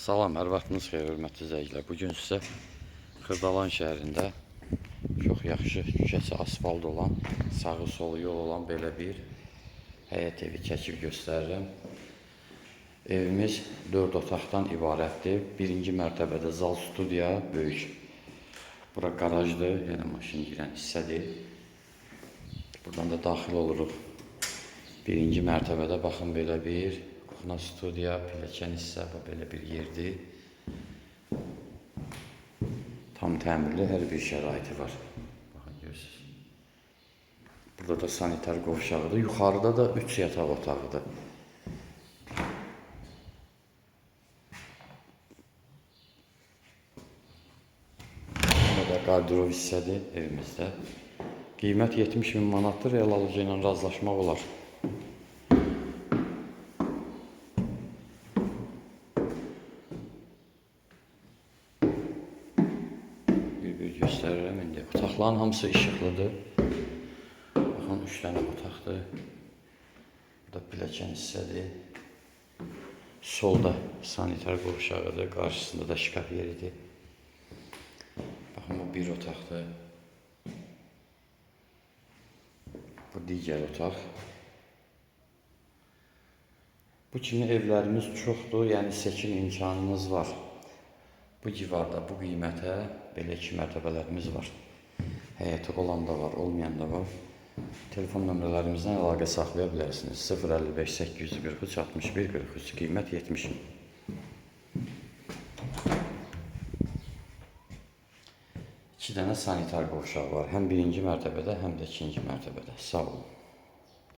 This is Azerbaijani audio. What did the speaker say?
Salam, hər vaxtınız xeyir, hörmətli izləyicilər. Bugün sizə Xırdalan şəhərində çox yaxşı küçəsi asfalt olan, sağı solu yol olan belə bir həyət evi çəkib göstərirəm. Evimiz 4 otaqdan ibarətdir. Birinci mərtəbədə zal, studiya, böyük. Bura qarajdır, yəni maşın girən hissədir. Buradan da daxil oluruq. Birinci mərtəbədə baxın belə bir kuxna, studiya, pilləkən hissə, belə bir yerdir. Tam təmirli hər bir şəraiti var. Baxın, görürsünüz. Burada da sanitar qovşağıdır. Yuxarıda da 3 yataq otağıdır. Burada da qardırov hissədir evimizdə. Qiymət 70.000 manatdır. Real alıcı ilə razılaşmaq olar. Bir göstərirəm indi. Otaqların hamısı işıqlıdır. Baxın, 3 dənə otaqdır. Burada pilləkən hissədir. Solda sanitar qovşağıdır. Qarşısında da şkaf yeridir. Baxın, bu bir otaqdır. Bu digər otaq. Bu kimi evlərimiz çoxdur, yəni seçim imkanımız var. Bu civarda, bu qiymətə belə 2 mərtəbələrimiz var. Həyəti olan da var, olmayan da var. Telefon nömrələrimizdən əlaqə saxlaya bilərsiniz. 055 843 61 43, qiymət 70.000. İki dənə sanitar qovşağı var. Həm birinci mərtəbədə, həm də ikinci mərtəbədə. Sağ olun.